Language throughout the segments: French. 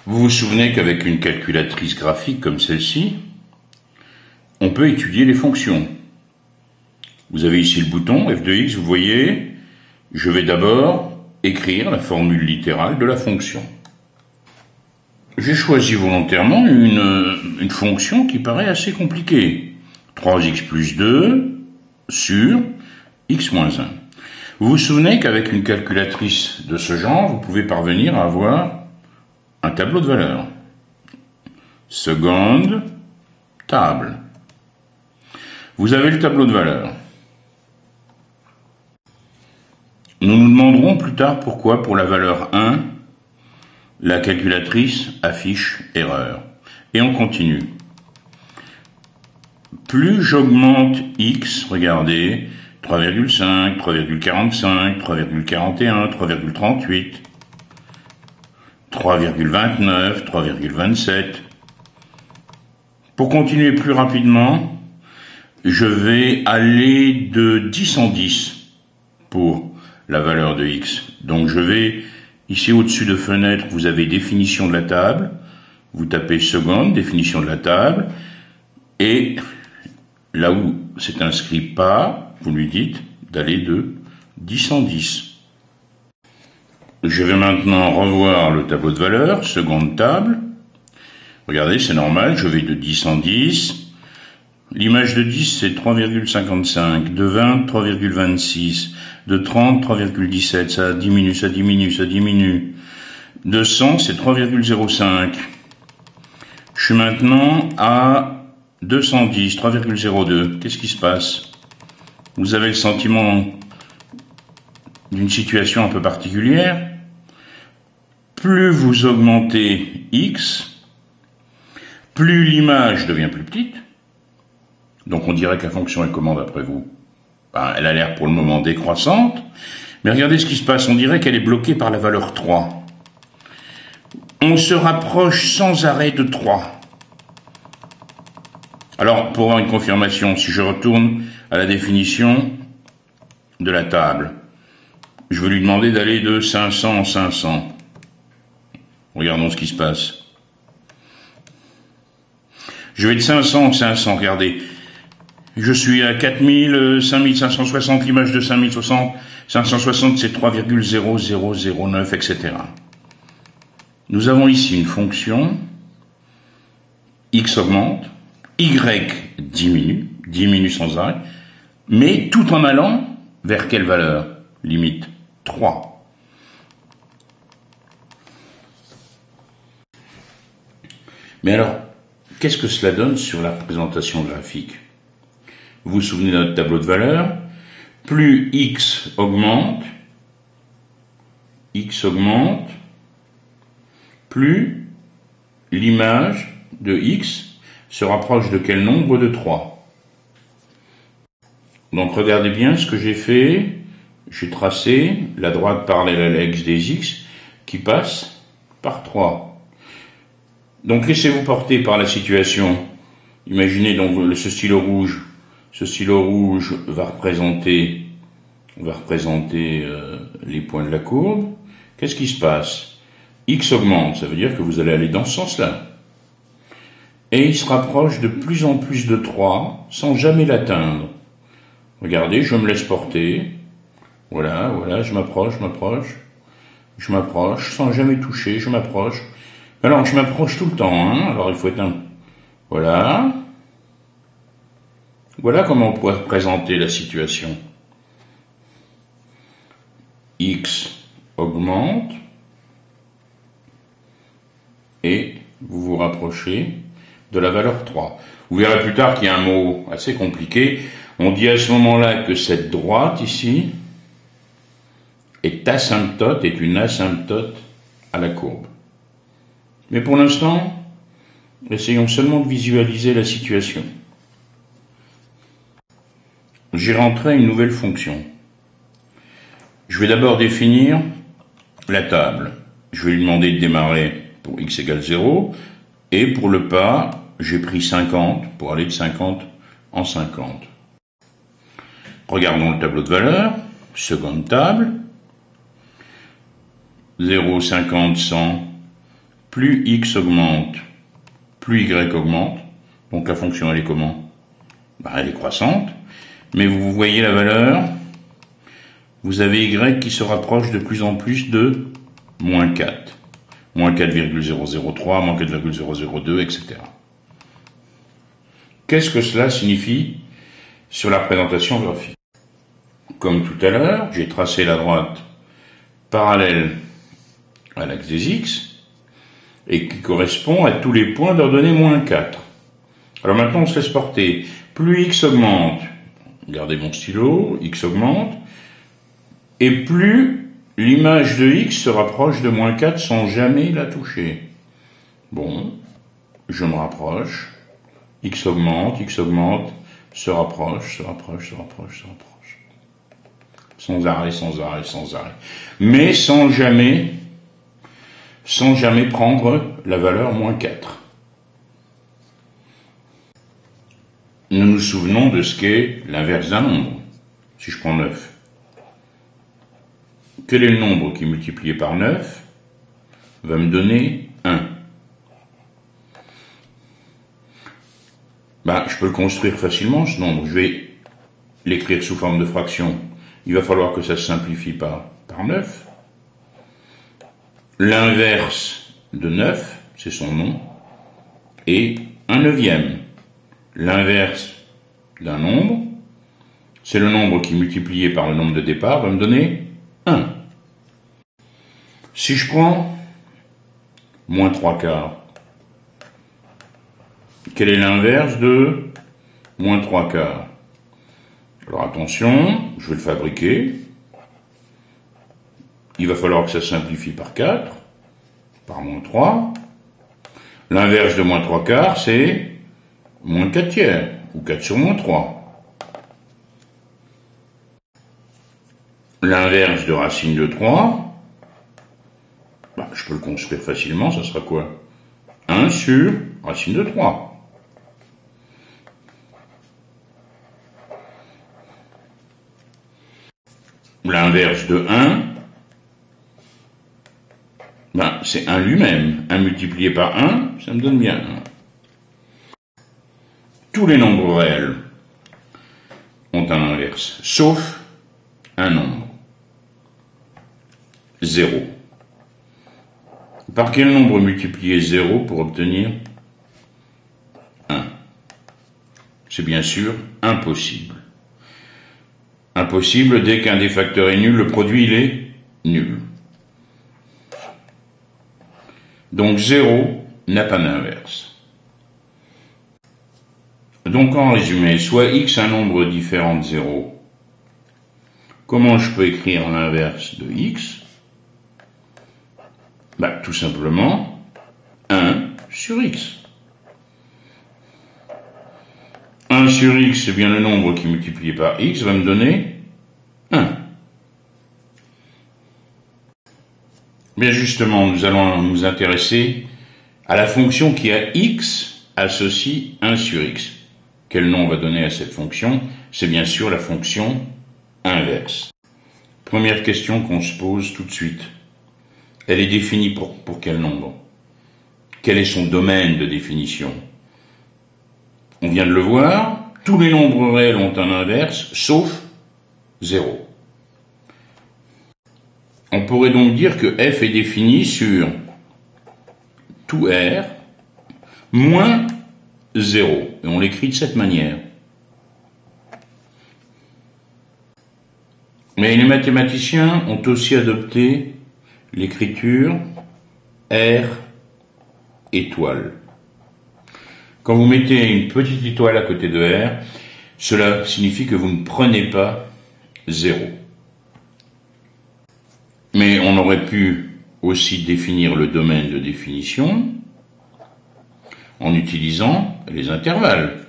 Vous vous souvenez qu'avec une calculatrice graphique comme celle-ci, on peut étudier les fonctions. Vous avez ici le bouton f de x, vous voyez, je vais d'abord écrire la formule littérale de la fonction. J'ai choisi volontairement une fonction qui paraît assez compliquée. 3x plus 2 sur x moins 1. Vous vous souvenez qu'avec une calculatrice de ce genre, vous pouvez parvenir à avoir un tableau de valeurs. Seconde table. Vous avez le tableau de valeurs. Nous nous demanderons plus tard pourquoi, pour la valeur 1, la calculatrice affiche erreur. Et on continue. Plus j'augmente x, regardez, 3,5, 3,45, 3,41, 3,38, 3,29, 3,27. Pour continuer plus rapidement, je vais aller de 10 en 10 pour la valeur de x. Donc je vais, ici au-dessus de fenêtre, vous avez définition de la table, vous tapez seconde, définition de la table, et là où c'est inscrit pas, vous lui dites d'aller de 10 en 10. Je vais maintenant revoir le tableau de valeurs, seconde table. Regardez, c'est normal, je vais de 10 en 10. L'image de 10, c'est 3,55. De 20, 3,26. De 30, 3,17. Ça diminue, ça diminue, ça diminue. De 100, c'est 3,05. Je suis maintenant à 210, 3,02. Qu'est-ce qui se passe? Vous avez le sentiment d'une situation un peu particulière. Plus vous augmentez x, plus l'image devient plus petite. Donc on dirait que la fonction est comment d'après vous? Elle a l'air pour le moment décroissante. Mais regardez ce qui se passe, on dirait qu'elle est bloquée par la valeur 3. On se rapproche sans arrêt de 3. Alors, pour avoir une confirmation, si je retourne à la définition de la table, je vais lui demander d'aller de 500 en 500. Regardons ce qui se passe. Je vais de 500 en 500, regardez. Je suis à 4000, 5560, l'image de 5060, 560 c'est 3,0009, etc. Nous avons ici une fonction, x augmente, y diminue sans arrêt, mais tout en allant vers quelle valeur? Limite 3. Mais alors, qu'est-ce que cela donne sur la représentation graphique? Vous vous souvenez de notre tableau de valeurs? Plus x augmente, plus l'image de x se rapproche de quel nombre? De 3. Donc regardez bien ce que j'ai fait. J'ai tracé la droite parallèle à l'axe des x qui passe par 3. Donc laissez-vous porter par la situation. Imaginez donc ce stylo rouge. Ce stylo rouge va représenter les points de la courbe. Qu'est-ce qui se passe? X augmente, ça veut dire que vous allez aller dans ce sens-là. Et il se rapproche de plus en plus de 3 sans jamais l'atteindre. Regardez, je me laisse porter. Voilà, je m'approche, sans jamais toucher, je m'approche. Alors, je m'approche tout le temps, hein. Alors, il faut être un... Voilà. Voilà comment on pourrait représenter la situation. X augmente. Et vous vous rapprochez de la valeur 3. Vous verrez plus tard qu'il y a un mot assez compliqué. On dit à ce moment-là que cette droite ici est une asymptote à la courbe. Mais pour l'instant, essayons seulement de visualiser la situation. J'ai rentré une nouvelle fonction. Je vais d'abord définir la table. Je vais lui demander de démarrer pour x égale 0. Et pour le pas, j'ai pris 50 pour aller de 50 en 50. Regardons le tableau de valeurs. Seconde table. 0, 50, 100, plus x augmente, plus y augmente. Donc la fonction, elle est comment? Elle est croissante. Mais vous voyez la valeur, vous avez y qui se rapproche de plus en plus de moins 4. Moins 4,003, moins 4,002, etc. Qu'est-ce que cela signifie sur la représentation graphique? Comme tout à l'heure, j'ai tracé la droite parallèle à l'axe des x et qui correspond à tous les points d'ordonnée moins 4. Alors maintenant, on se laisse porter. Plus x augmente, regardez mon stylo, x augmente, et plus l'image de x se rapproche de moins 4 sans jamais la toucher. Bon, je me rapproche, x augmente, se rapproche, se rapproche, se rapproche, se rapproche. Sans arrêt, sans arrêt, sans arrêt. Mais sans jamais prendre la valeur moins 4. Nous nous souvenons de ce qu'est l'inverse d'un nombre. Si je prends 9, quel est le nombre qui multiplié par 9 va me donner 1? Je peux le construire facilement, ce nombre. Je vais l'écrire sous forme de fraction. Il va falloir que ça se simplifie par 9. L'inverse de 9, c'est son nom, est 1/9. L'inverse d'un nombre, c'est le nombre qui multiplié par le nombre de départ va me donner 1. Si je prends moins 3/4, quel est l'inverse de moins 3/4? Alors attention, je vais le fabriquer. Il va falloir que ça simplifie par 4, par moins 3. L'inverse de moins 3/4, c'est moins 4/3, ou 4 sur moins 3. L'inverse de racine de 3, je peux le construire facilement, ça sera quoi? 1 sur racine de 3. L'inverse de 1, c'est 1 lui-même. 1 multiplié par 1, ça me donne bien 1. Tous les nombres réels ont un inverse, sauf un nombre. 0. Par quel nombre multiplier 0 pour obtenir 1? C'est bien sûr impossible. Impossible, dès qu'un des facteurs est nul, le produit il est nul. Donc 0 n'a pas d'inverse. Donc en résumé, soit x un nombre différent de 0. Comment je peux écrire l'inverse de x? Tout simplement 1 sur x. 1 sur x, c'est bien le nombre qui multiplié par x va me donner 1. Bien justement, nous allons nous intéresser à la fonction qui a x associe 1 sur x. Quel nom on va donner à cette fonction? C'est bien sûr la fonction inverse. Première question qu'on se pose tout de suite. Elle est définie pour quel nombre? Quel est son domaine de définition? On vient de le voir, tous les nombres réels ont un inverse, sauf 0. On pourrait donc dire que f est défini sur tout r moins 0. Et on l'écrit de cette manière. Mais les mathématiciens ont aussi adopté l'écriture R étoile. Quand vous mettez une petite étoile à côté de R, cela signifie que vous ne prenez pas 0. Mais on aurait pu aussi définir le domaine de définition en utilisant les intervalles.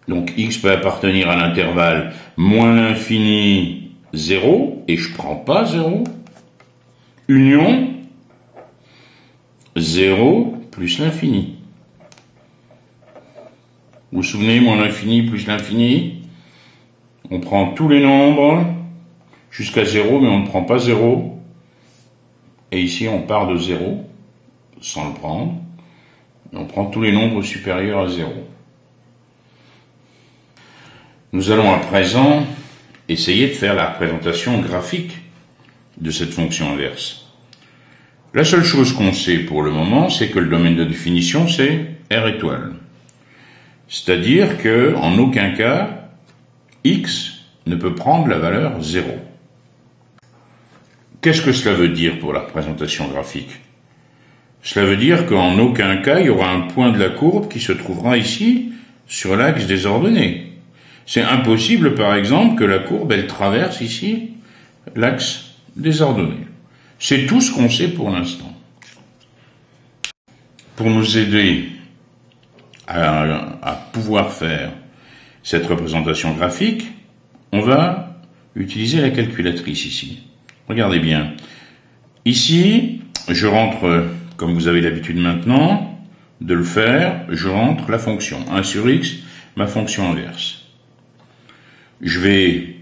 Donc x peut appartenir à l'intervalle moins l'infini 0, et je prends pas 0, union 0 plus l'infini. Vous vous souvenez, moins l'infini plus l'infini, on prend tous les nombres jusqu'à 0, mais on ne prend pas 0, et ici on part de 0, sans le prendre. On prend tous les nombres supérieurs à 0. Nous allons à présent essayer de faire la représentation graphique de cette fonction inverse. La seule chose qu'on sait pour le moment, c'est que le domaine de définition, c'est R étoile. C'est-à-dire que, en aucun cas, x ne peut prendre la valeur 0. Qu'est-ce que cela veut dire pour la représentation graphique? Cela veut dire qu'en aucun cas, il y aura un point de la courbe qui se trouvera ici, sur l'axe des ordonnées. C'est impossible, par exemple, que la courbe, elle traverse ici l'axe des ordonnées. C'est tout ce qu'on sait pour l'instant. Pour nous aider à pouvoir faire cette représentation graphique, on va utiliser la calculatrice ici. Regardez bien. Ici, je rentre, comme vous avez l'habitude maintenant de le faire, je rentre la fonction 1 sur x, ma fonction inverse. Je vais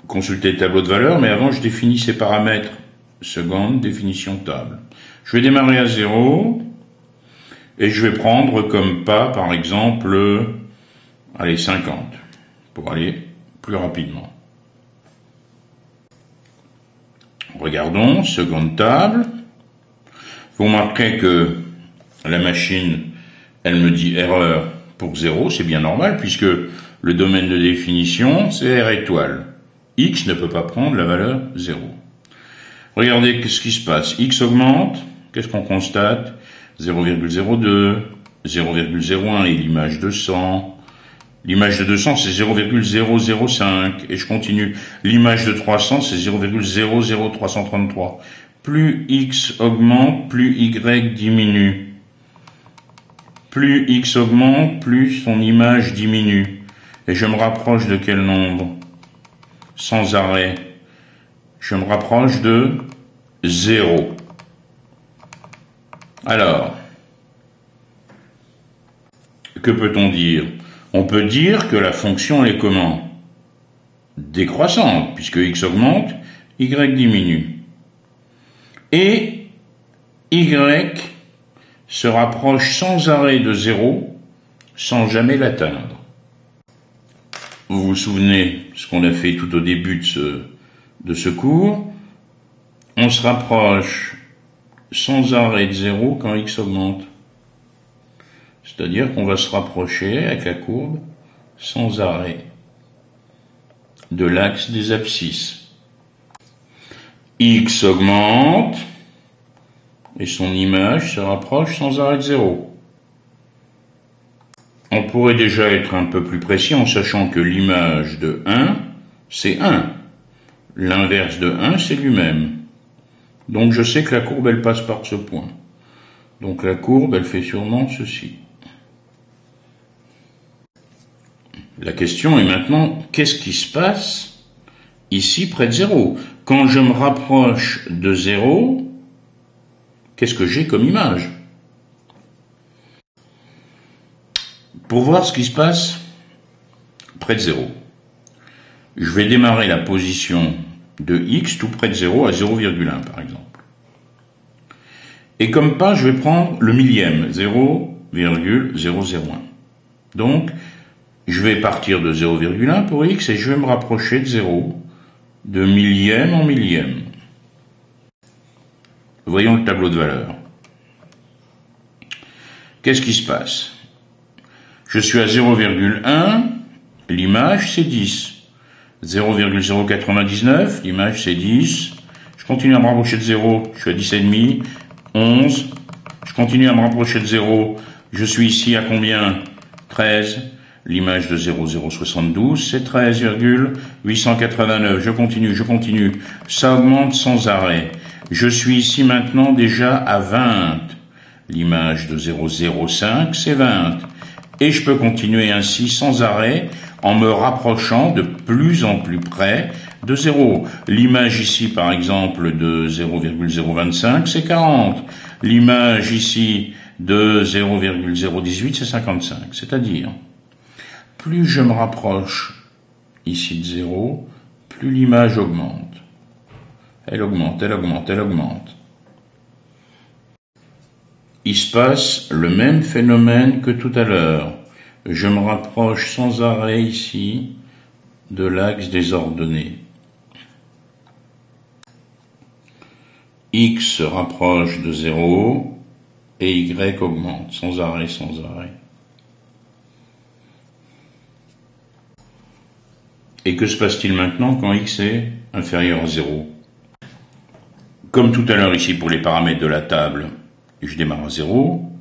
consulter le tableau de valeurs, mais avant je définis ces paramètres. Seconde, définition table. Je vais démarrer à 0 et je vais prendre comme pas, par exemple, allez, 50, pour aller plus rapidement. Regardons, seconde table. Vous remarquerez que la machine, elle me dit erreur pour 0, c'est bien normal, puisque le domaine de définition, c'est R étoile. X ne peut pas prendre la valeur 0. Regardez ce qui se passe. X augmente, qu'est-ce qu'on constate? 0,02, 0,01 et l'image de 100. L'image de 200, c'est 0,005. Et je continue. L'image de 300, c'est 0,00333. Plus X augmente, plus Y diminue. Plus X augmente, plus son image diminue. Et je me rapproche de quel nombre? Sans arrêt. Je me rapproche de 0. Alors, que peut-on dire? On peut dire que la fonction est comment? Décroissante, puisque x augmente, y diminue. Et y se rapproche sans arrêt de 0, sans jamais l'atteindre. Vous vous souvenez ce qu'on a fait tout au début de ce cours? On se rapproche sans arrêt de 0 quand x augmente. C'est-à-dire qu'on va se rapprocher avec la courbe sans arrêt de l'axe des abscisses. X augmente et son image se rapproche sans arrêt de 0. On pourrait déjà être un peu plus précis en sachant que l'image de 1, c'est 1. L'inverse de 1, c'est lui-même. Donc je sais que la courbe, elle passe par ce point. Donc la courbe, elle fait sûrement ceci. La question est maintenant, qu'est-ce qui se passe ici près de 0? Quand je me rapproche de 0, qu'est-ce que j'ai comme image? Pour voir ce qui se passe près de 0, je vais démarrer la position de x tout près de 0 à 0,1 par exemple. Et comme pas, je vais prendre le millième, 0,001. Donc, je vais partir de 0,1 pour x et je vais me rapprocher de 0, de millième en millième. Voyons le tableau de valeurs. Qu'est-ce qui se passe? Je suis à 0,1, l'image c'est 10. 0,099, l'image c'est 10. Je continue à me rapprocher de 0, je suis à 10,5, 11. Je continue à me rapprocher de 0, je suis ici à combien? 13. L'image de 0,072, c'est 13,889. Je continue. Ça augmente sans arrêt. Je suis ici maintenant déjà à 20. L'image de 0,05, c'est 20. Et je peux continuer ainsi sans arrêt en me rapprochant de plus en plus près de 0. L'image ici, par exemple, de 0,025, c'est 40. L'image ici de 0,018, c'est 55. C'est-à-dire, plus je me rapproche ici de 0, plus l'image augmente. Elle augmente. il se passe le même phénomène que tout à l'heure. Je me rapproche sans arrêt ici de l'axe des ordonnées. X se rapproche de 0 et Y augmente, sans arrêt, sans arrêt. Et que se passe-t-il maintenant quand X est inférieur à 0? Comme tout à l'heure ici pour les paramètres de la table, je démarre à 0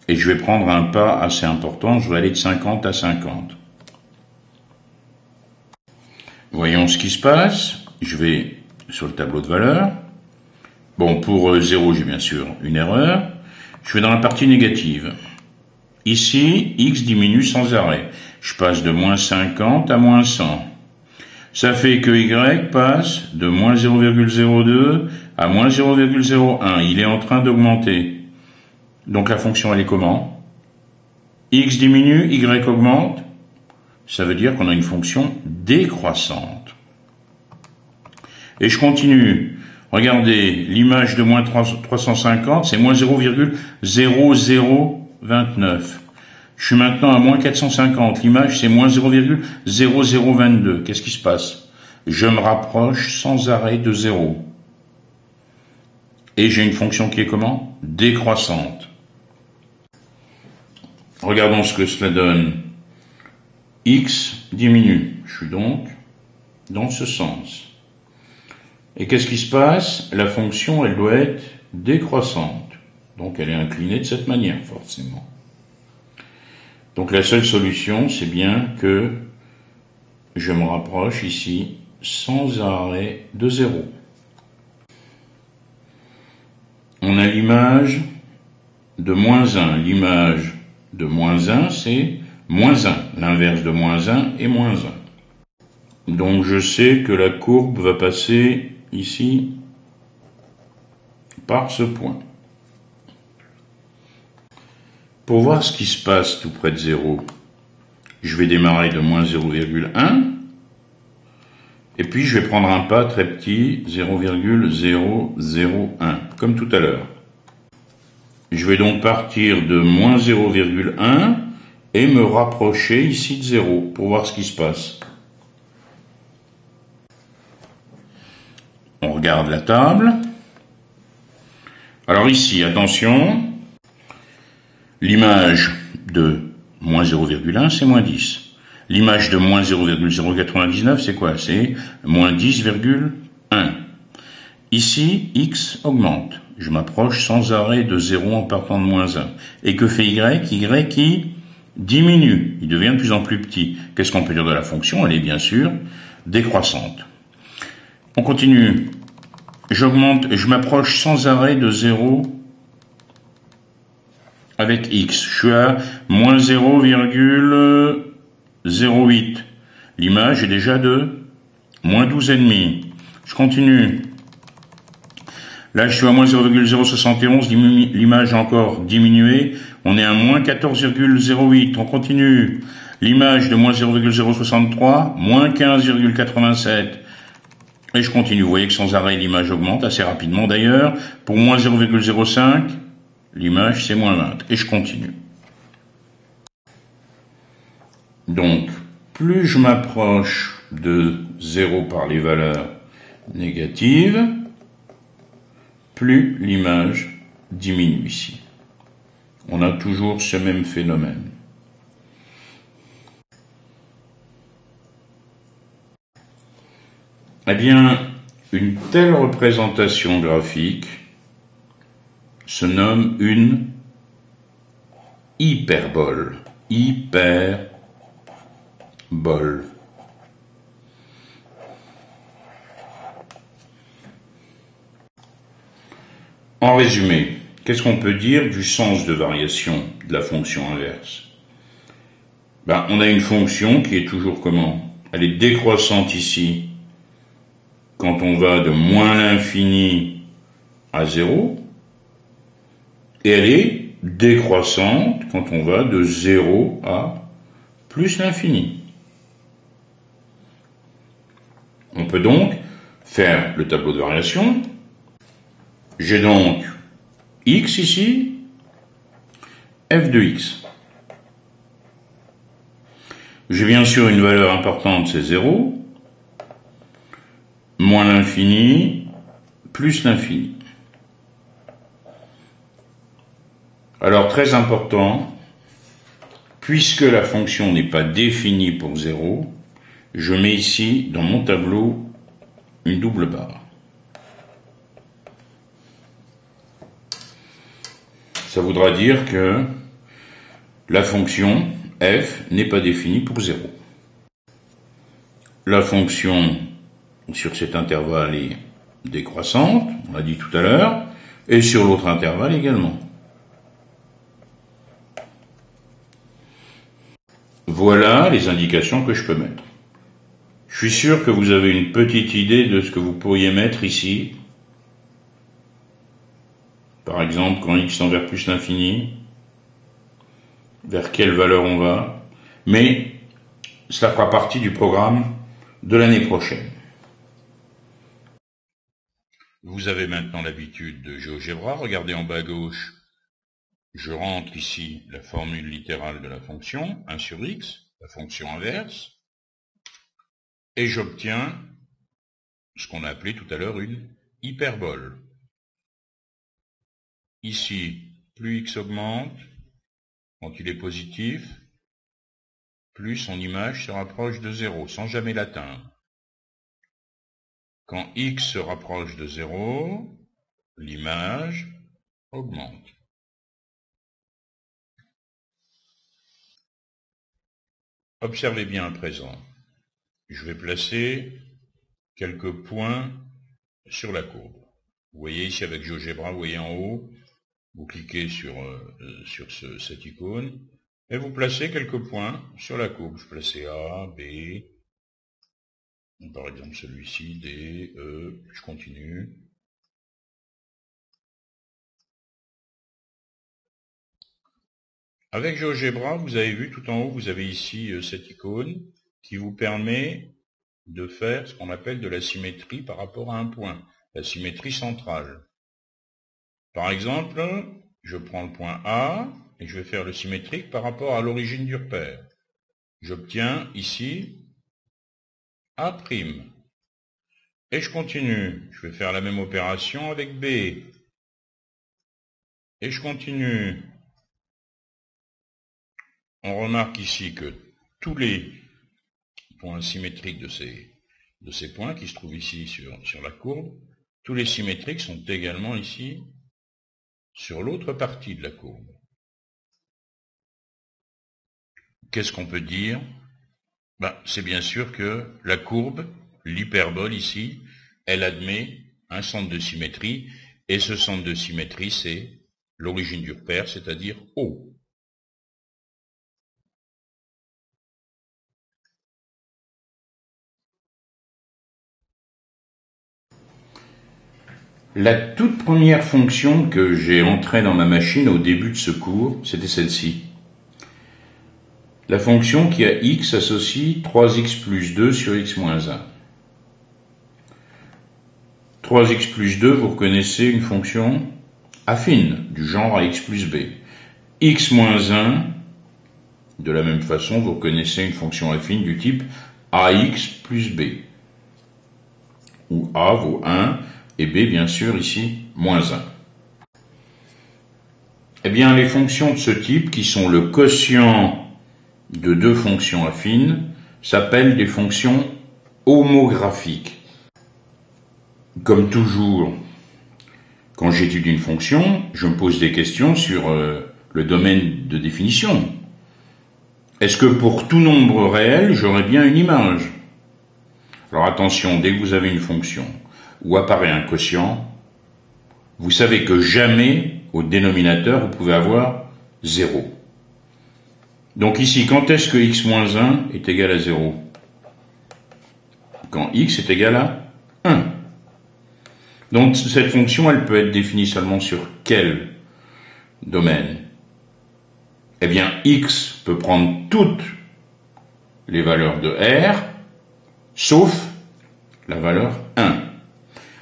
et je vais prendre un pas assez important, je vais aller de 50 à 50. Voyons ce qui se passe. Je vais sur le tableau de valeurs. Bon, pour 0, j'ai bien sûr une erreur. Je vais dans la partie négative. Ici, X diminue sans arrêt. Je passe de moins 50 à moins 100. Ça fait que Y passe de moins 0,02 à moins 0,01. Il est en train d'augmenter. Donc la fonction, elle est comment? X diminue, Y augmente. Ça veut dire qu'on a une fonction décroissante. Et je continue. Regardez, l'image de moins 350, c'est moins 0,0029. Je suis maintenant à moins 450. L'image, c'est moins 0,0022. Qu'est-ce qui se passe? Je me rapproche sans arrêt de 0. Et j'ai une fonction qui est comment? Décroissante. Regardons ce que cela donne. X diminue. Je suis donc dans ce sens. Et qu'est-ce qui se passe? La fonction, elle doit être décroissante. Donc elle est inclinée de cette manière, forcément. Donc la seule solution, c'est bien que je me rapproche ici sans arrêt de 0. On a l'image de moins 1. L'image de moins 1, c'est moins 1. L'inverse de moins 1 est moins 1. Donc je sais que la courbe va passer ici par ce point. Pour voir ce qui se passe tout près de 0, je vais démarrer de moins 0,1 et puis je vais prendre un pas très petit, 0,001, comme tout à l'heure. Je vais donc partir de moins 0,1 et me rapprocher ici de 0 pour voir ce qui se passe. On regarde la table. Alors ici, attention, l'image de moins 0,1, c'est moins 10. L'image de moins 0,099, c'est quoi? C'est moins 10,1. Ici, X augmente. Je m'approche sans arrêt de 0 en partant de moins 1. Et que fait Y? Y qui diminue. Il devient de plus en plus petit. Qu'est-ce qu'on peut dire de la fonction? Elle est bien sûr décroissante. On continue. J'augmente, je m'approche sans arrêt de 0 avec X. Je suis à moins 0,08. L'image est déjà de moins 12,5. Je continue. Là, je suis à moins 0,071. L'image a encore diminué. On est à moins 14,08. On continue. L'image de moins 0,063, moins 15,87. Et je continue. Vous voyez que sans arrêt, l'image augmente assez rapidement d'ailleurs. Pour moins 0,05, l'image c'est moins 20. Et je continue. Donc, plus je m'approche de 0 par les valeurs négatives, plus l'image diminue ici. On a toujours ce même phénomène. Eh bien, une telle représentation graphique se nomme une hyperbole. Hyperbole. En résumé, qu'est-ce qu'on peut dire du sens de variation de la fonction inverse? On a une fonction qui est toujours comment? Elle est décroissante ici, quand on va de moins l'infini à 0, et elle est décroissante quand on va de 0 à plus l'infini. On peut donc faire le tableau de variation. J'ai donc x ici, f de x. J'ai bien sûr une valeur importante, c'est 0, moins l'infini, plus l'infini. Alors, très important, puisque la fonction n'est pas définie pour 0, je mets ici, dans mon tableau, une double barre. Ça voudra dire que la fonction f n'est pas définie pour 0. La fonction sur cet intervalle est décroissante, on l'a dit tout à l'heure, et sur l'autre intervalle également. Voilà les indications que je peux mettre. Je suis sûr que vous avez une petite idée de ce que vous pourriez mettre ici. Par exemple, quand x tend vers plus l'infini, vers quelle valeur on va, mais cela fera partie du programme de l'année prochaine. Vous avez maintenant l'habitude de GeoGebra. Regardez en bas à gauche, je rentre ici la formule littérale de la fonction, 1 sur x, la fonction inverse, et j'obtiens ce qu'on a appelé tout à l'heure une hyperbole. Ici, plus x augmente, quand il est positif, plus son image se rapproche de 0, sans jamais l'atteindre. Quand x se rapproche de 0, l'image augmente. Observez bien à présent. Je vais placer quelques points sur la courbe. Vous voyez ici avec GeoGebra, vous voyez en haut, vous cliquez sur cette icône, et vous placez quelques points sur la courbe. Je place A, B, par exemple celui-ci, D, E, je continue. Avec GeoGebra, vous avez vu tout en haut, vous avez ici cette icône qui vous permet de faire ce qu'on appelle de la symétrie par rapport à un point, la symétrie centrale. Par exemple, je prends le point A et je vais faire le symétrique par rapport à l'origine du repère. J'obtiens ici A'. Et je continue. Je vais faire la même opération avec B. Et je continue. On remarque ici que tous les points symétriques de ces points qui se trouvent ici sur la courbe, tous les symétriques sont également ici sur l'autre partie de la courbe. Qu'est-ce qu'on peut dire? C'est bien sûr que la courbe, l'hyperbole ici, elle admet un centre de symétrie, et ce centre de symétrie, c'est l'origine du repère, c'est-à-dire O. La toute première fonction que j'ai entrée dans ma machine au début de ce cours, c'était celle-ci. La fonction qui a x associe 3x plus 2 sur x moins 1. 3x plus 2, vous reconnaissez une fonction affine, du genre à x plus b. x moins 1, de la même façon, vous reconnaissez une fonction affine du type ax plus b, où a vaut 1, et b, bien sûr, ici, moins 1. Eh bien, les fonctions de ce type, qui sont le quotient de deux fonctions affines, s'appellent des fonctions homographiques. Comme toujours, quand j'étudie une fonction, je me pose des questions sur le domaine de définition. Est-ce que pour tout nombre réel, j'aurai bien une image? Alors attention, dès que vous avez une fonction où apparaît un quotient, vous savez que jamais, au dénominateur, vous pouvez avoir 0. Donc ici, quand est-ce que x moins 1 est égal à 0? Quand x est égal à 1. Donc cette fonction, elle peut être définie seulement sur quel domaine? Eh bien, x peut prendre toutes les valeurs de R, sauf la valeur 1.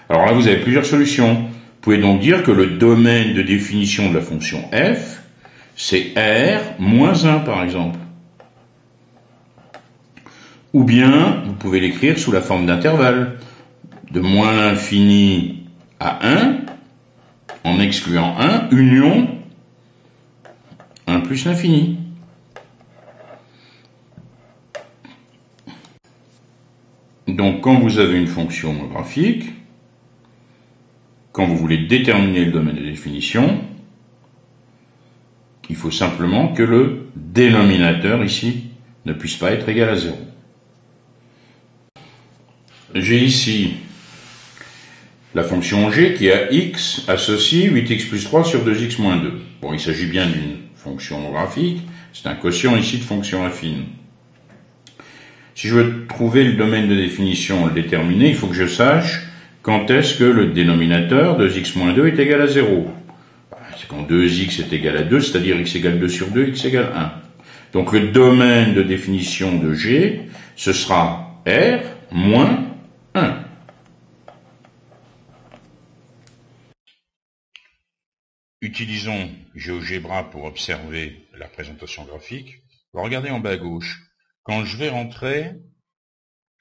Alors là, vous avez plusieurs solutions. Vous pouvez donc dire que le domaine de définition de la fonction f, c'est R moins 1 par exemple. Ou bien, vous pouvez l'écrire sous la forme d'intervalle, de moins l'infini à 1, en excluant 1, union 1 plus l'infini. Donc, quand vous avez une fonction homographique, quand vous voulez déterminer le domaine de définition, il faut simplement que le dénominateur ici ne puisse pas être égal à 0. J'ai ici la fonction g qui a x associe 8x plus 3 sur 2x moins 2. Bon, il s'agit bien d'une fonction homographique, c'est un quotient ici de fonction affine. Si je veux trouver le domaine de définition, le déterminer, il faut que je sache quand est-ce que le dénominateur 2x moins 2 est égal à 0. C'est quand 2x est égal à 2, c'est-à-dire x égale 2 sur 2, x égale 1. Donc le domaine de définition de g, ce sera R moins 1. Utilisons GeoGebra pour observer la représentation graphique. Regardez en bas à gauche. Quand je vais rentrer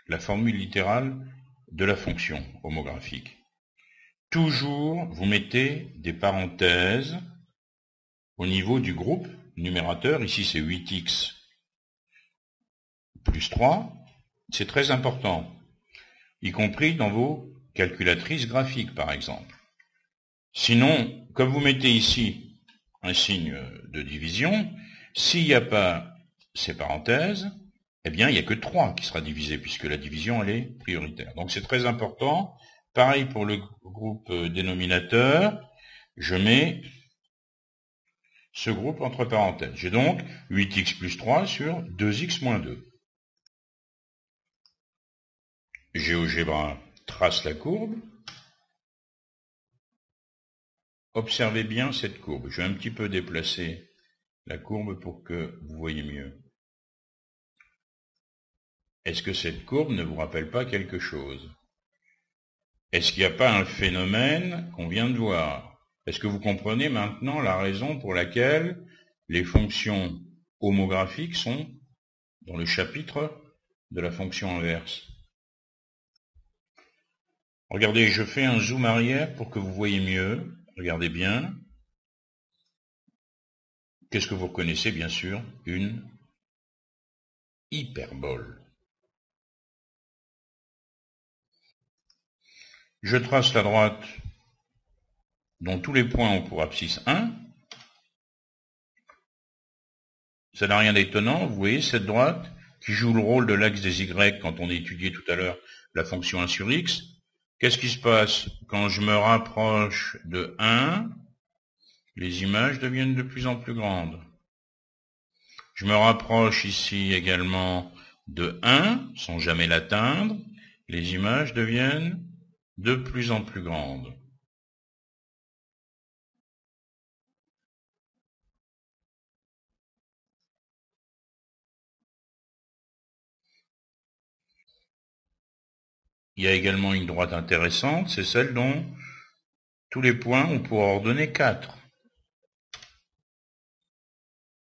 la formule littérale de la fonction homographique, toujours vous mettez des parenthèses au niveau du groupe numérateur. Ici c'est 8x plus 3. C'est très important, y compris dans vos calculatrices graphiques par exemple. Sinon, comme vous mettez ici un signe de division, s'il n'y a pas ces parenthèses, eh bien, il n'y a que 3 qui sera divisé, puisque la division, elle est prioritaire. Donc, c'est très important. Pareil pour le groupe dénominateur, je mets ce groupe entre parenthèses. J'ai donc 8x plus 3 sur 2x moins 2. GeoGebra trace la courbe. Observez bien cette courbe. Je vais un petit peu déplacer la courbe pour que vous voyez mieux. Est-ce que cette courbe ne vous rappelle pas quelque chose? Est-ce qu'il n'y a pas un phénomène qu'on vient de voir? Est-ce que vous comprenez maintenant la raison pour laquelle les fonctions homographiques sont dans le chapitre de la fonction inverse? Regardez, je fais un zoom arrière pour que vous voyez mieux. Regardez bien. Qu'est-ce que vous reconnaissez, bien sûr? Une hyperbole. Je trace la droite dont tous les points ont pour abscisse 1. Ça n'a rien d'étonnant, vous voyez cette droite qui joue le rôle de l'axe des Y quand on a étudié tout à l'heure la fonction 1 sur x. Qu'est-ce qui se passe quand je me rapproche de 1? Les images deviennent de plus en plus grandes. Je me rapproche ici également de 1, sans jamais l'atteindre. Les images deviennent de plus en plus grandes. Il y a également une droite intéressante, c'est celle dont tous les points ont pour ordonnée 4.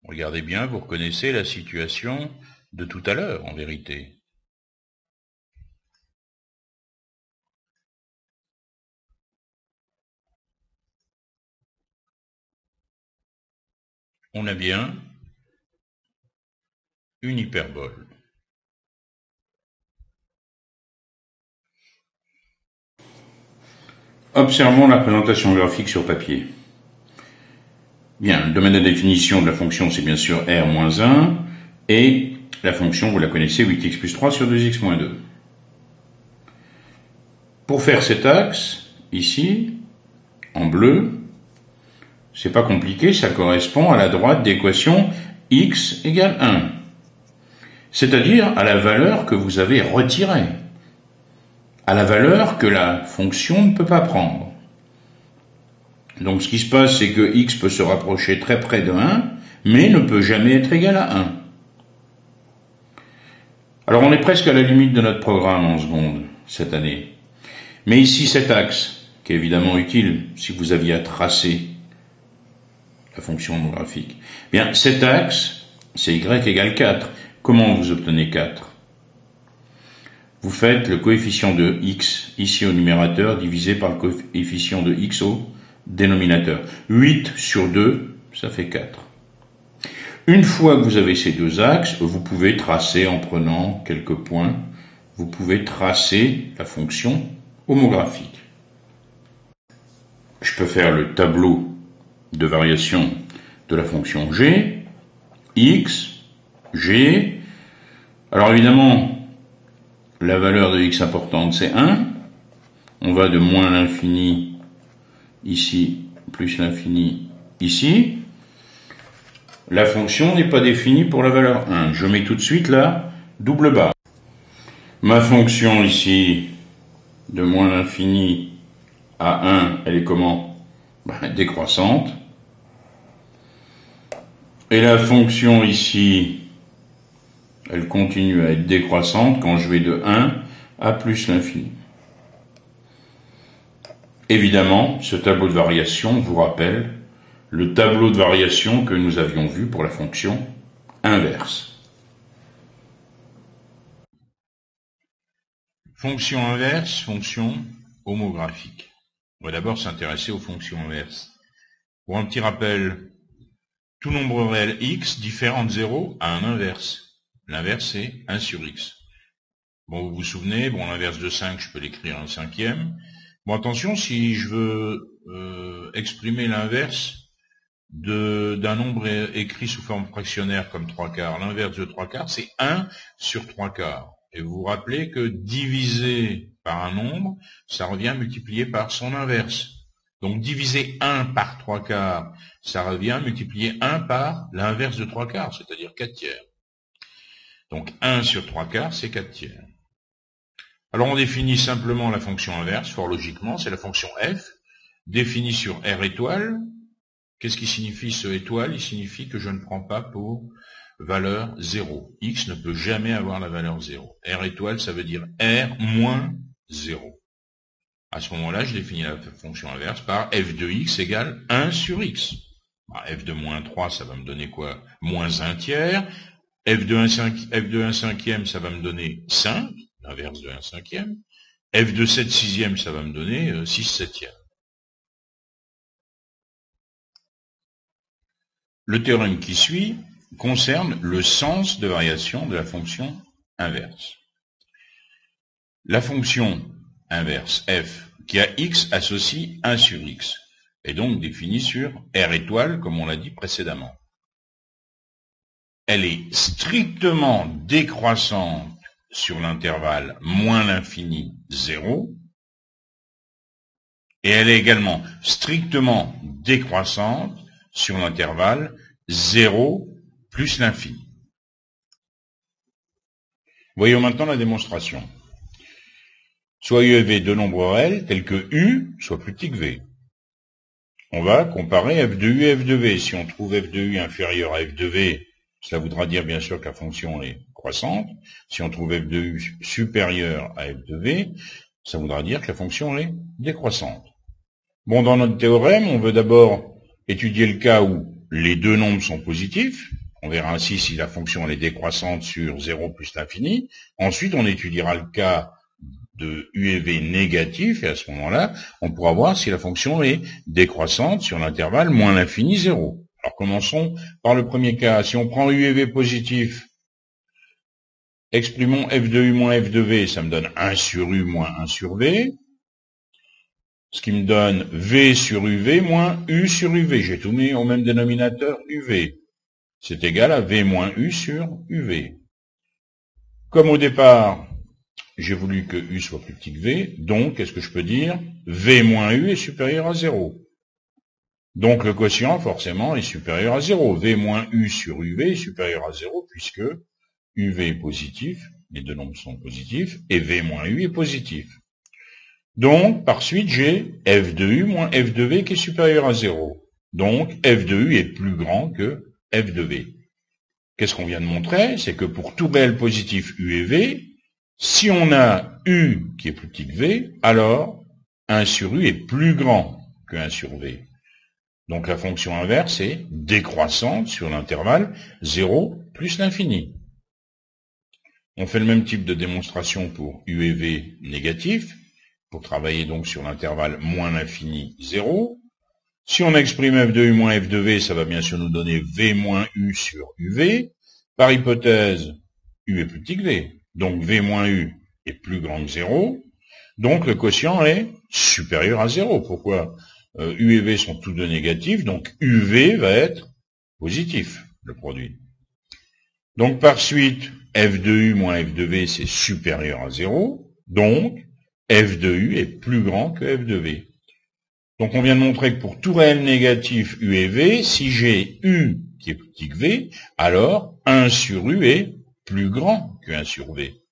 Regardez bien, vous reconnaissez la situation de tout à l'heure, en vérité. On a bien une hyperbole. Observons la présentation graphique sur papier. Bien, le domaine de définition de la fonction, c'est bien sûr R-1, et la fonction, vous la connaissez, 8x plus 3 sur 2x moins 2. Pour faire cet axe, ici, en bleu, c'est pas compliqué, ça correspond à la droite d'équation x égale 1, c'est-à-dire à la valeur que vous avez retirée, à la valeur que la fonction ne peut pas prendre. Donc ce qui se passe, c'est que x peut se rapprocher très près de 1, mais ne peut jamais être égal à 1. Alors on est presque à la limite de notre programme en seconde, cette année. Mais ici cet axe, qui est évidemment utile si vous aviez à tracer la fonction homographique. Bien, cet axe, c'est y égale 4. Comment vous obtenez 4? Vous faites le coefficient de x, ici au numérateur, divisé par le coefficient de x au dénominateur. 8 sur 2, ça fait 4. Une fois que vous avez ces deux axes, vous pouvez tracer, en prenant quelques points, vous pouvez tracer la fonction homographique. Je peux faire le tableau de variation de la fonction g, x, g. Alors évidemment, la valeur de x importante, c'est 1. On va de moins l'infini ici, plus l'infini ici. La fonction n'est pas définie pour la valeur 1. Je mets tout de suite la double barre. Ma fonction ici, de moins l'infini à 1, elle est comment? Décroissante. Et la fonction ici, elle continue à être décroissante quand je vais de 1 à plus l'infini. Évidemment, ce tableau de variation vous rappelle le tableau de variation que nous avions vu pour la fonction inverse. Fonction inverse, fonction homographique. On va d'abord s'intéresser aux fonctions inverses. Pour un petit rappel, tout nombre réel x diffère de 0 à un inverse. L'inverse, c'est 1 sur x. Bon, vous vous souvenez, l'inverse de 5, je peux l'écrire en cinquième. Bon, attention, si je veux exprimer l'inverse d'un nombre écrit sous forme fractionnaire comme 3/4, l'inverse de 3/4, c'est 1 sur 3/4. Et vous vous rappelez que diviser par un nombre, ça revient multiplié par son inverse. Donc diviser 1 par 3/4, ça revient multiplier 1 par l'inverse de 3/4, c'est-à-dire 4/3. Donc 1 sur 3/4, c'est 4/3. Alors on définit simplement la fonction inverse, fort logiquement, c'est la fonction f, définie sur R étoile. Qu'est-ce qui signifie ce étoile? Il signifie que je ne prends pas pour valeur 0. X ne peut jamais avoir la valeur 0. R étoile, ça veut dire R moins 0. À ce moment-là, je définis la fonction inverse par f de x égale 1 sur x. F de moins 3, ça va me donner quoi? Moins 1/3. F de 1 cinquième, ça va me donner 5, l'inverse de 1 cinquième. F de 7 sixième, ça va me donner 6 septièmes. Le théorème qui suit concerne le sens de variation de la fonction inverse. La fonction inverse f qui a x associe 1 sur x est donc définie sur R étoile, comme on l'a dit précédemment. Elle est strictement décroissante sur l'intervalle moins l'infini 0, et elle est également strictement décroissante sur l'intervalle 0 plus l'infini. Voyons maintenant la démonstration. Soit U et V deux nombres réels tels que U soit plus petit que V. On va comparer f de U et f de V. Si on trouve f de U inférieur à f de V, cela voudra dire bien sûr que la fonction est croissante. Si on trouve f de U supérieur à f de V, ça voudra dire que la fonction est décroissante. Bon, dans notre théorème, on veut d'abord étudier le cas où les deux nombres sont positifs. On verra ainsi si la fonction est décroissante sur 0 plus l'infini. Ensuite, on étudiera le cas de U et V négatif, et à ce moment-là, on pourra voir si la fonction est décroissante sur l'intervalle moins l'infini 0. Alors commençons par le premier cas. Si on prend U et V positif, exprimons f de U moins f de V, ça me donne 1 sur U moins 1 sur V, ce qui me donne V sur UV moins U sur UV. J'ai tout mis au même dénominateur UV. C'est égal à V moins U sur UV. Comme au départ, j'ai voulu que U soit plus petit que V, donc, qu'est-ce que je peux dire? V moins U est supérieur à 0. Donc, le quotient, forcément, est supérieur à 0. V moins U sur UV est supérieur à 0, puisque UV est positif, les deux nombres sont positifs, et V moins U est positif. Donc, par suite, j'ai f de U moins f de V qui est supérieur à 0. Donc, f de U est plus grand que f de V. Qu'est-ce qu'on vient de montrer? C'est que pour tout réel positif U et V, si on a U qui est plus petit que V, alors 1 sur U est plus grand que 1 sur V. Donc la fonction inverse est décroissante sur l'intervalle 0 plus l'infini. On fait le même type de démonstration pour u et v négatifs, pour travailler donc sur l'intervalle moins l'infini 0. Si on exprime f de u moins f de v, ça va bien sûr nous donner v moins u sur uv. Par hypothèse, u est plus petit que v, donc v moins u est plus grand que 0. Donc le quotient est supérieur à 0. Pourquoi ? U et V sont tous deux négatifs, donc UV va être positif, le produit. Donc par suite, f de U moins f de V, c'est supérieur à 0, donc f de U est plus grand que f de V. Donc on vient de montrer que pour tout réel négatif U et V, si j'ai U qui est plus petit que V, alors 1 sur U est plus grand que 1 sur V.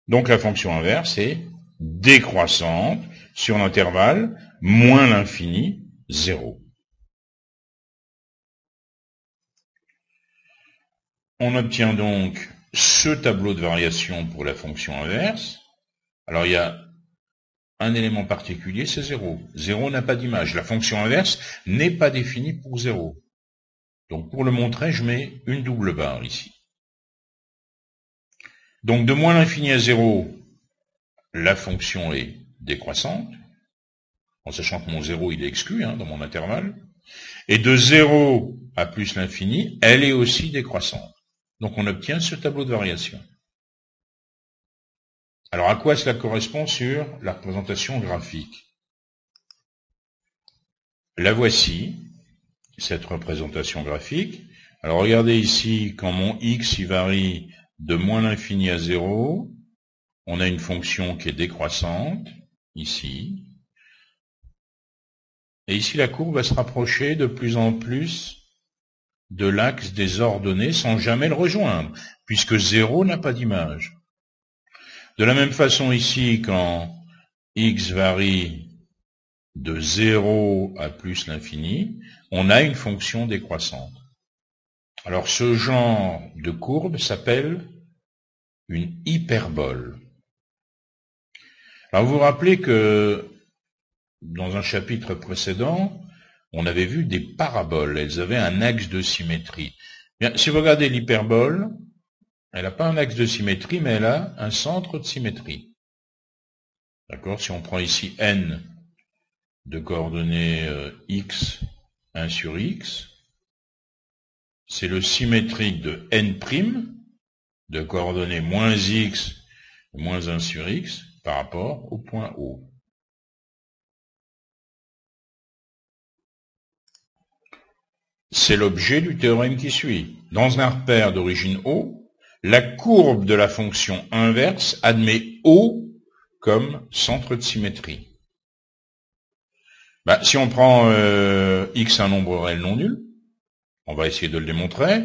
Donc la fonction inverse est décroissante sur l'intervalle moins l'infini 0. On obtient donc ce tableau de variation pour la fonction inverse. Alors il y a un élément particulier, c'est 0. 0 n'a pas d'image. La fonction inverse n'est pas définie pour 0. Donc pour le montrer, je mets une double barre ici. Donc de moins l'infini à 0, la fonction est décroissante, en sachant que mon 0 il est exclu dans mon intervalle. Et de 0 à plus l'infini, elle est aussi décroissante. Donc on obtient ce tableau de variation. Alors à quoi cela correspond sur la représentation graphique? La voici, cette représentation graphique. Alors regardez ici, quand mon x il varie de moins l'infini à 0, on a une fonction qui est décroissante, ici. Et ici, la courbe va se rapprocher de plus en plus de l'axe des ordonnées sans jamais le rejoindre, puisque 0 n'a pas d'image. De la même façon ici, quand x varie de 0 à plus l'infini, on a une fonction décroissante. Alors ce genre de courbe s'appelle une hyperbole. Alors vous vous rappelez que dans un chapitre précédent, on avait vu des paraboles. Elles avaient un axe de symétrie. Bien, si vous regardez l'hyperbole, elle n'a pas un axe de symétrie, mais elle a un centre de symétrie. D'accord? Si on prend ici n de coordonnées x, 1 sur x, c'est le symétrique de n' de coordonnées moins x, moins 1 sur x, par rapport au point O. C'est l'objet du théorème qui suit. Dans un repère d'origine O, la courbe de la fonction inverse admet O comme centre de symétrie. Si on prend x un nombre réel non nul, on va essayer de le démontrer.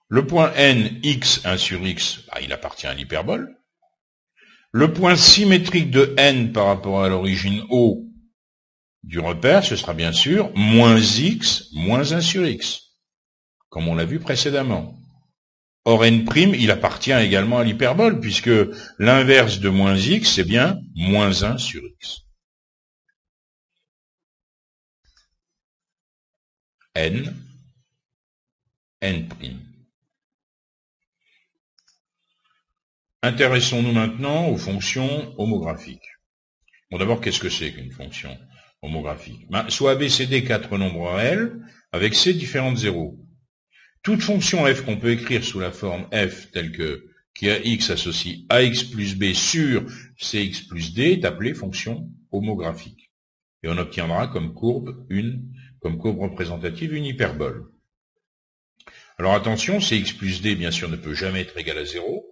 Le point n, x, 1 sur x, il appartient à l'hyperbole. Le point symétrique de n par rapport à l'origine O du repère, ce sera bien sûr moins x, moins 1 sur x, comme on l'a vu précédemment. Or, n', il appartient également à l'hyperbole, puisque l'inverse de moins x, c'est bien moins 1 sur x. n'. Intéressons-nous maintenant aux fonctions homographiques. Bon, d'abord, qu'est-ce que c'est qu'une fonction homographique? Soit ABCD 4 nombres réels, avec C différentes zéros. Toute fonction f qu'on peut écrire sous la forme f telle que qui a x associe ax plus b sur cx plus d est appelée fonction homographique. Et on obtiendra comme courbe représentative une hyperbole. Alors attention, cx plus d bien sûr ne peut jamais être égal à 0.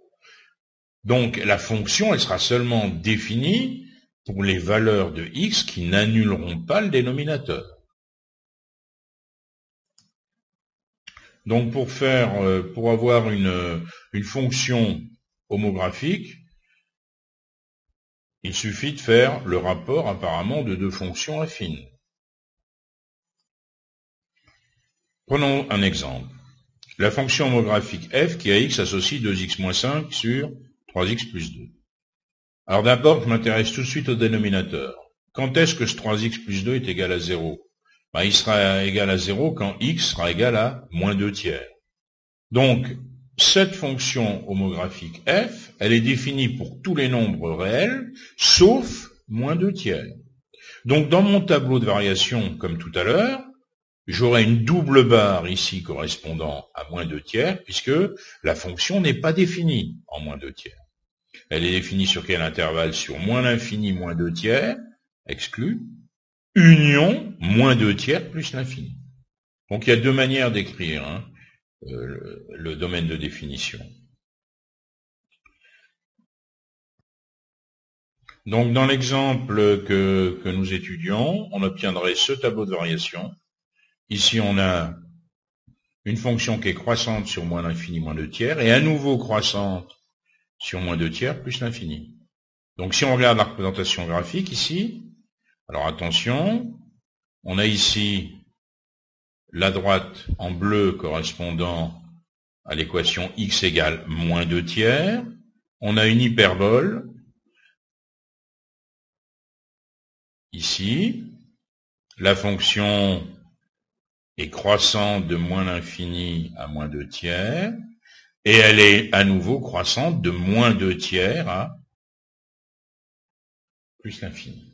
Donc la fonction elle sera seulement définie pour les valeurs de x qui n'annuleront pas le dénominateur. Donc pour avoir une fonction homographique, il suffit de faire le rapport apparemment de deux fonctions affines. Prenons un exemple. La fonction homographique f qui a x associe 2x moins 5 sur 3x plus 2. Alors d'abord, je m'intéresse tout de suite au dénominateur. Quand est-ce que ce 3x plus 2 est égal à 0? Ben, il sera égal à 0 quand x sera égal à moins 2 tiers. Donc, cette fonction homographique f, elle est définie pour tous les nombres réels, sauf moins 2 tiers. Donc, dans mon tableau de variation, comme tout à l'heure, j'aurai une double barre ici correspondant à moins 2 tiers, puisque la fonction n'est pas définie en moins 2 tiers. Elle est définie sur quel intervalle? Sur moins l'infini moins 2 tiers, exclu, union moins 2 tiers plus l'infini. Donc il y a deux manières d'écrire le domaine de définition. Donc dans l'exemple que nous étudions, on obtiendrait ce tableau de variation. Ici on a une fonction qui est croissante sur moins l'infini moins 2 tiers, et à nouveau croissante sur moins 2 tiers plus l'infini. Donc si on regarde la représentation graphique ici, alors attention, on a ici la droite en bleu correspondant à l'équation x égale moins 2 tiers. On a une hyperbole ici. La fonction est croissante de moins l'infini à moins 2 tiers. Et elle est à nouveau croissante de moins 2 tiers à plus l'infini.